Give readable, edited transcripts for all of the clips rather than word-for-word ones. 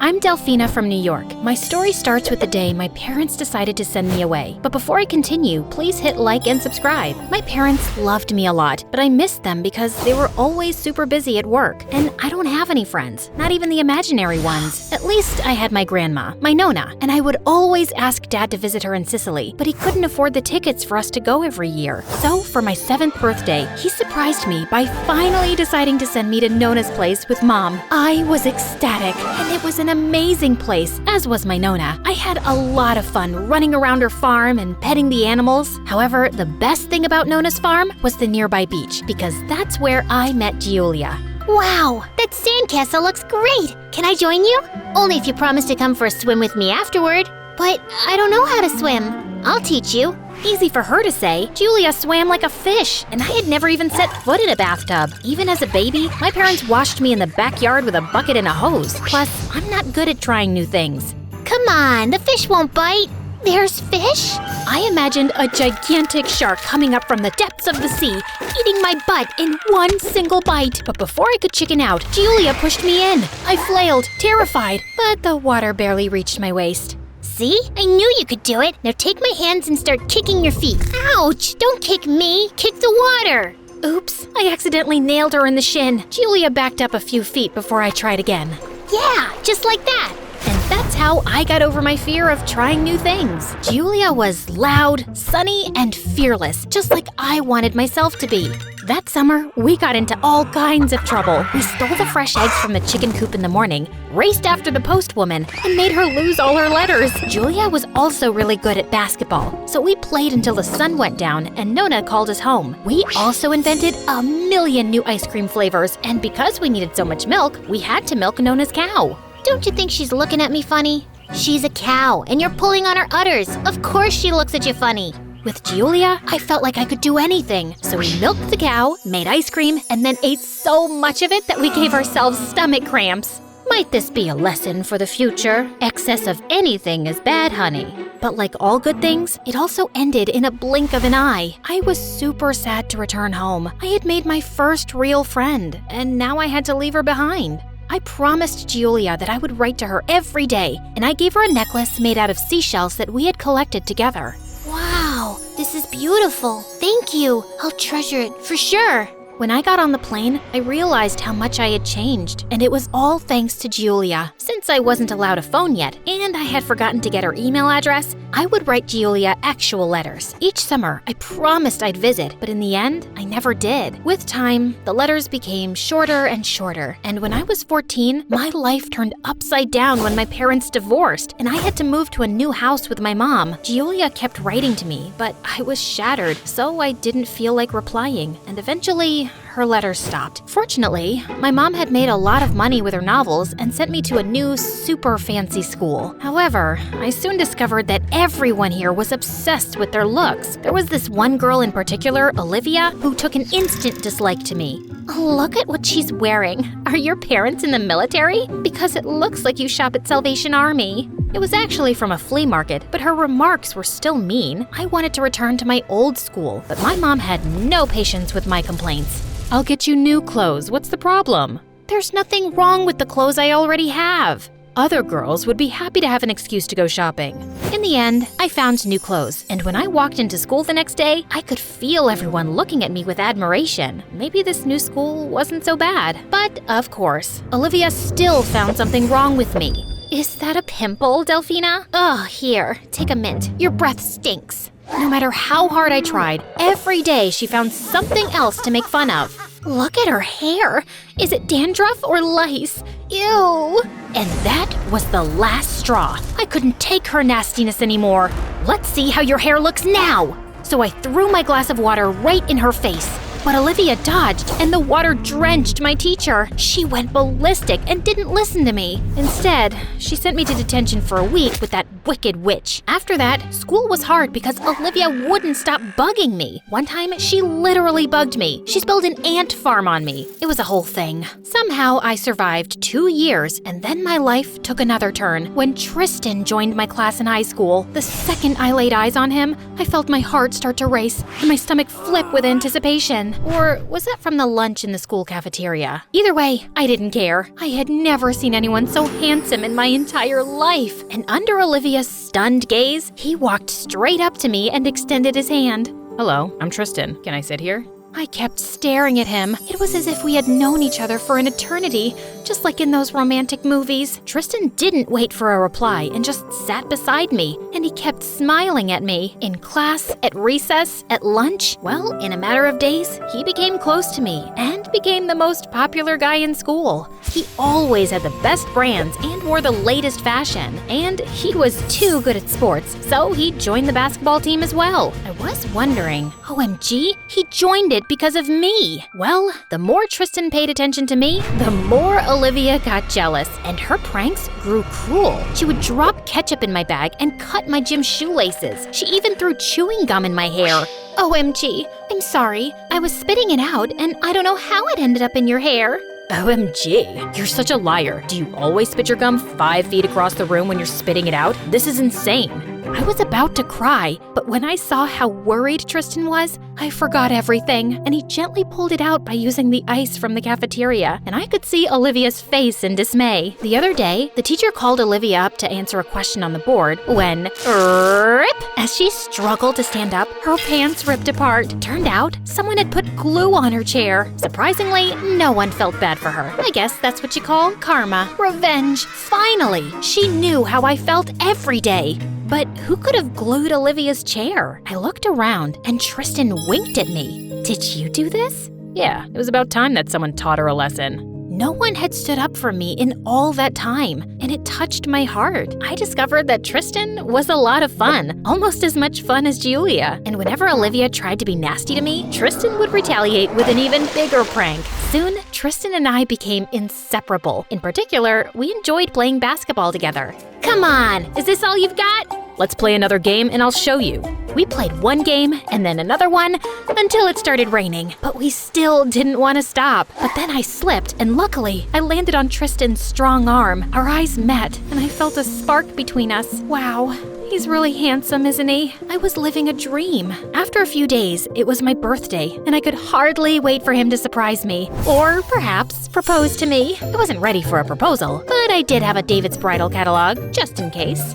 I'm Delphina from New York. My story starts with the day my parents decided to send me away. But before I continue, please hit like and subscribe. My parents loved me a lot, but I missed them because they were always super busy at work. And I don't have any friends, not even the imaginary ones. At least I had my grandma, my Nona, and I would always ask Dad to visit her in Sicily, but he couldn't afford the tickets for us to go every year. So for my 7th birthday, he surprised me by finally deciding to send me to Nona's place with Mom. I was ecstatic, and it was an amazing place, as was my Nona. I had a lot of fun running around her farm and petting the animals. However, the best thing about Nona's farm was the nearby beach, because that's where I met Giulia. Wow, that sandcastle looks great! Can I join you? Only if you promise to come for a swim with me afterward. But I don't know how to swim. I'll teach you. Easy for her to say. Giulia swam like a fish, and I had never even set foot in a bathtub. Even as a baby, my parents washed me in the backyard with a bucket and a hose. Plus, I'm not good at trying new things. Come on, the fish won't bite. There's fish? I imagined a gigantic shark coming up from the depths of the sea, eating my butt in one single bite. But before I could chicken out, Giulia pushed me in. I flailed, terrified, but the water barely reached my waist. See? I knew you could do it. Now take my hands and start kicking your feet. Ouch! Don't kick me. Kick the water. Oops, I accidentally nailed her in the shin. Giulia backed up a few feet before I tried again. Yeah, just like that. And that's how I got over my fear of trying new things. Giulia was loud, sunny, and fearless, just like I wanted myself to be. That summer, we got into all kinds of trouble. We stole the fresh eggs from the chicken coop in the morning, raced after the postwoman, and made her lose all her letters. Giulia was also really good at basketball, so we played until the sun went down and Nona called us home. We also invented a million new ice cream flavors, and because we needed so much milk, we had to milk Nona's cow. Don't you think she's looking at me funny? She's a cow, and you're pulling on her udders. Of course she looks at you funny. With Giulia, I felt like I could do anything. So we milked the cow, made ice cream, and then ate so much of it that we gave ourselves stomach cramps. Might this be a lesson for the future? Excess of anything is bad, honey. But like all good things, it also ended in a blink of an eye. I was super sad to return home. I had made my first real friend, and now I had to leave her behind. I promised Giulia that I would write to her every day, and I gave her a necklace made out of seashells that we had collected together. Wow, this is beautiful. Thank you. I'll treasure it for sure. When I got on the plane, I realized how much I had changed, and it was all thanks to Giulia. Since I wasn't allowed a phone yet, and I had forgotten to get her email address, I would write Giulia actual letters. Each summer, I promised I'd visit, but in the end, I never did. With time, the letters became shorter and shorter, and when I was 14, my life turned upside down when my parents divorced, and I had to move to a new house with my mom. Giulia kept writing to me, but I was shattered, so I didn't feel like replying, and eventually, her letters stopped. Fortunately, my mom had made a lot of money with her novels and sent me to a new, super fancy school. However, I soon discovered that everyone here was obsessed with their looks. There was this one girl in particular, Olivia, who took an instant dislike to me. Look at what she's wearing. Are your parents in the military? Because it looks like you shop at Salvation Army. It was actually from a flea market, but her remarks were still mean. I wanted to return to my old school, but my mom had no patience with my complaints. I'll get you new clothes. What's the problem? There's nothing wrong with the clothes I already have. Other girls would be happy to have an excuse to go shopping. In the end, I found new clothes, and when I walked into school the next day, I could feel everyone looking at me with admiration. Maybe this new school wasn't so bad. But, of course, Olivia still found something wrong with me. Is that a pimple, Delphina? Ugh, here, take a mint. Your breath stinks. No matter how hard I tried, every day she found something else to make fun of. Look at her hair. Is it dandruff or lice? Ew. And that was the last straw. I couldn't take her nastiness anymore. Let's see how your hair looks now. So I threw my glass of water right in her face. But Olivia dodged, and the water drenched my teacher. She went ballistic and didn't listen to me. Instead, she sent me to detention for a week with that wicked witch. After that, school was hard because Olivia wouldn't stop bugging me. One time, she literally bugged me. She spilled an ant farm on me. It was a whole thing. Somehow, I survived 2 years, and then my life took another turn when Tristan joined my class in high school. The second I laid eyes on him, I felt my heart start to race and my stomach flip with anticipation. Tristan. Or was that from the lunch in the school cafeteria? Either way, I didn't care. I had never seen anyone so handsome in my entire life. And under Olivia's stunned gaze, he walked straight up to me and extended his hand. Hello, I'm Tristan. Can I sit here? I kept staring at him. It was as if we had known each other for an eternity, just like in those romantic movies. Tristan didn't wait for a reply and just sat beside me, and he kept smiling at me. In class, at recess, at lunch. Well, in a matter of days, he became close to me and became the most popular guy in school. He always had the best brands and wore the latest fashion, and he was too good at sports, so he joined the basketball team as well. I was wondering, OMG, he joined it because of me. Well, the more Tristan paid attention to me, the more Olivia got jealous, and her pranks grew cruel. She would drop ketchup in my bag and cut my gym shoelaces. She even threw chewing gum in my hair. OMG, I'm sorry. I was spitting it out, and I don't know how it ended up in your hair. OMG, you're such a liar. Do you always spit your gum 5 feet across the room when you're spitting it out? This is insane. I was about to cry, but when I saw how worried Tristan was, I forgot everything, and he gently pulled it out by using the ice from the cafeteria, and I could see Olivia's face in dismay. The other day, the teacher called Olivia up to answer a question on the board when, rip! As she struggled to stand up, her pants ripped apart. Turned out, someone had put glue on her chair. Surprisingly, no one felt bad for her. I guess that's what you call karma. Revenge. Finally, she knew how I felt every day. But who could have glued Olivia's chair? I looked around and Tristan winked at me. Did you do this? Yeah, it was about time that someone taught her a lesson. No one had stood up for me in all that time, and it touched my heart. I discovered that Tristan was a lot of fun, almost as much fun as Julia. And whenever Olivia tried to be nasty to me, Tristan would retaliate with an even bigger prank. Soon, Tristan and I became inseparable. In particular, we enjoyed playing basketball together. Come on, is this all you've got? Let's play another game and I'll show you. We played one game and then another one until it started raining, but we still didn't want to stop. But then I slipped and luckily I landed on Tristan's strong arm. Our eyes met and I felt a spark between us. Wow, he's really handsome, isn't he? I was living a dream. After a few days, it was my birthday and I could hardly wait for him to surprise me. Or perhaps propose to me. I wasn't ready for a proposal, but I did have a David's Bridal catalog, just in case.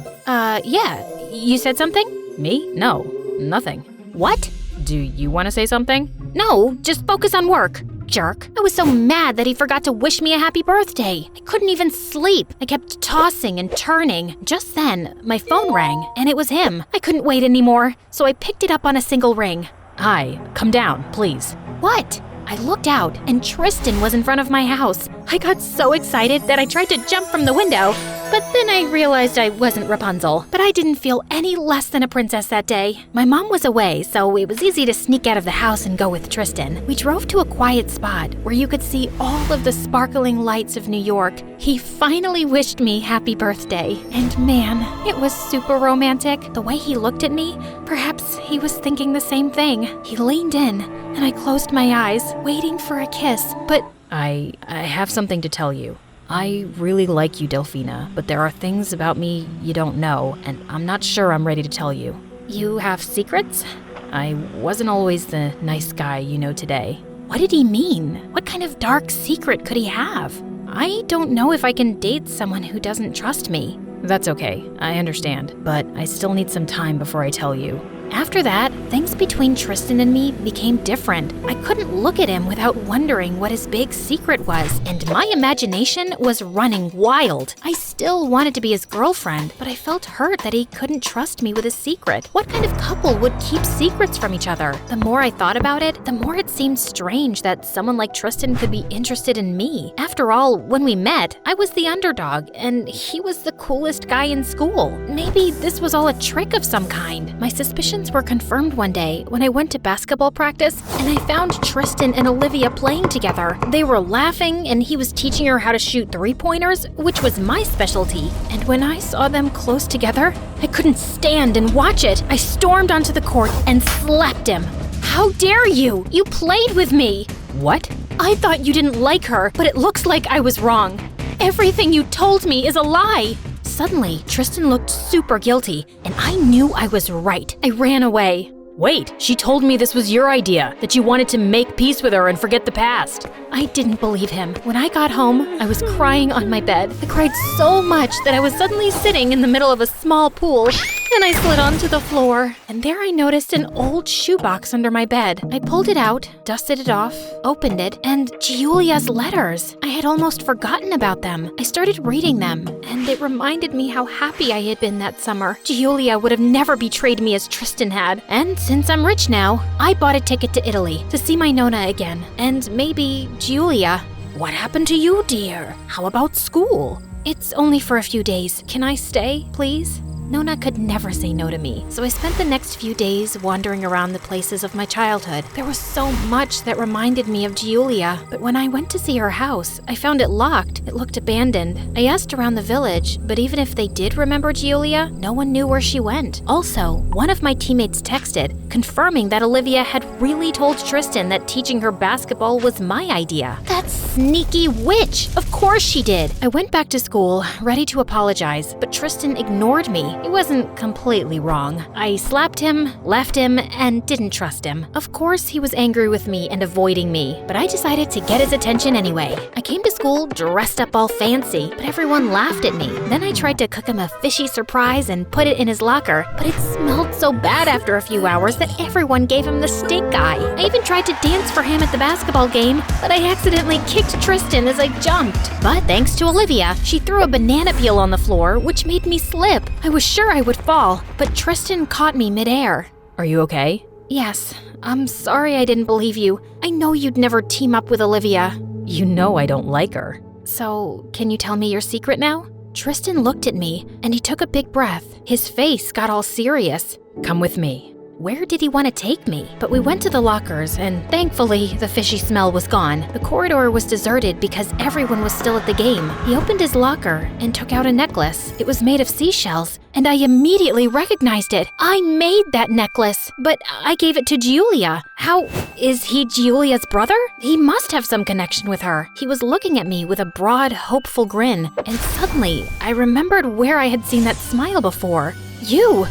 Yeah, you said something? Me? No, nothing. What? Do you want to say something? No, just focus on work, jerk. I was so mad that he forgot to wish me a happy birthday. I couldn't even sleep. I kept tossing and turning. Just then, my phone rang, and it was him. I couldn't wait anymore, so I picked it up on a single ring. Hi, come down, please. What? I looked out, and Tristan was in front of my house. I got so excited that I tried to jump from the window, but then I realized I wasn't Rapunzel. But I didn't feel any less than a princess that day. My mom was away, so it was easy to sneak out of the house and go with Tristan. We drove to a quiet spot where you could see all of the sparkling lights of New York. He finally wished me happy birthday. And man, it was super romantic. The way he looked at me, perhaps he was thinking the same thing. He leaned in, and I closed my eyes, waiting for a kiss, but I have something to tell you. I really like you, Delphina, but there are things about me you don't know, and I'm not sure I'm ready to tell you. You have secrets? I wasn't always the nice guy you know today. What did he mean? What kind of dark secret could he have? I don't know if I can date someone who doesn't trust me. That's okay, I understand, but I still need some time before I tell you. After that, things between Tristan and me became different. I couldn't look at him without wondering what his big secret was, and my imagination was running wild. I still wanted to be his girlfriend, but I felt hurt that he couldn't trust me with a secret. What kind of couple would keep secrets from each other? The more I thought about it, the more it seemed strange that someone like Tristan could be interested in me. After all, when we met, I was the underdog, and he was the coolest guy in school. Maybe this was all a trick of some kind. My suspicions were confirmed one day when I went to basketball practice and I found Tristan and Olivia playing together. They were laughing and he was teaching her how to shoot three-pointers, which was my specialty. And when I saw them close together, I couldn't stand and watch it. I stormed onto the court and slapped him. How dare you? You played with me. What? I thought you didn't like her, but it looks like I was wrong. Everything you told me is a lie. Suddenly, Tristan looked super guilty, and I knew I was right. I ran away. Wait, she told me this was your idea, that you wanted to make peace with her and forget the past. I didn't believe him. When I got home, I was crying on my bed. I cried so much that I was suddenly sitting in the middle of a small pool. Then I slid onto the floor, and there I noticed an old shoebox under my bed. I pulled it out, dusted it off, opened it, and Giulia's letters. I had almost forgotten about them. I started reading them, and it reminded me how happy I had been that summer. Giulia would have never betrayed me as Tristan had. And since I'm rich now, I bought a ticket to Italy to see my Nona again, and maybe Giulia. What happened to you, dear? How about school? It's only for a few days. Can I stay, please? Nona could never say no to me, so I spent the next few days wandering around the places of my childhood. There was so much that reminded me of Giulia, but when I went to see her house, I found it locked. It looked abandoned. I asked around the village, but even if they did remember Giulia, no one knew where she went. Also, one of my teammates texted, confirming that Olivia had really told Tristan that teaching her basketball was my idea. That sneaky witch! Of course she did! I went back to school, ready to apologize, but Tristan ignored me. He wasn't completely wrong. I slapped him, left him, and didn't trust him. Of course, he was angry with me and avoiding me, but I decided to get his attention anyway. I came to school dressed up all fancy, but everyone laughed at me. Then I tried to cook him a fishy surprise and put it in his locker, but it smelled so bad after a few hours that everyone gave him the stink eye. I even tried to dance for him at the basketball game, but I accidentally kicked Tristan as I jumped. But thanks to Olivia, she threw a banana peel on the floor, which made me slip. I was sure I would fall, but Tristan caught me midair. Are you okay? Yes, I'm sorry I didn't believe you. I know you'd never team up with Olivia. You know I don't like her. So, can you tell me your secret now? Tristan looked at me, and he took a big breath. His face got all serious. Come with me. Where did he want to take me? But we went to the lockers, and thankfully, the fishy smell was gone. The corridor was deserted because everyone was still at the game. He opened his locker and took out a necklace. It was made of seashells, and I immediately recognized it. I made that necklace, but I gave it to Giulia. How is he Giulia's brother? He must have some connection with her. He was looking at me with a broad, hopeful grin, and suddenly, I remembered where I had seen that smile before. You're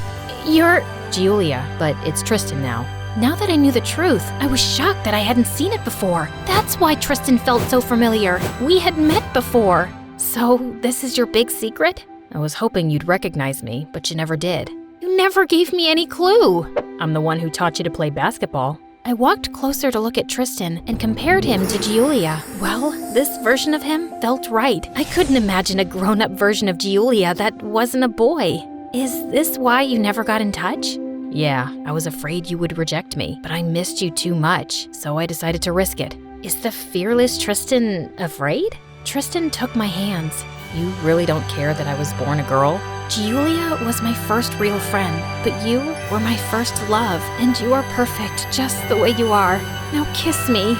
Giulia, but it's Tristan now. Now that I knew the truth, I was shocked that I hadn't seen it before. That's why Tristan felt so familiar. We had met before. So, this is your big secret? I was hoping you'd recognize me, but you never did. You never gave me any clue. I'm the one who taught you to play basketball. I walked closer to look at Tristan and compared him to Giulia. Well, this version of him felt right. I couldn't imagine a grown-up version of Giulia that wasn't a boy. Is this why you never got in touch? Yeah, I was afraid you would reject me, but I missed you too much, so I decided to risk it. Is the fearless Tristan afraid? Tristan took my hands. You really don't care that I was born a girl? Giulia was my first real friend, but you were my first love, and you are perfect just the way you are. Now kiss me.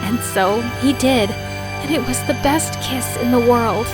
And so he did, and it was the best kiss in the world.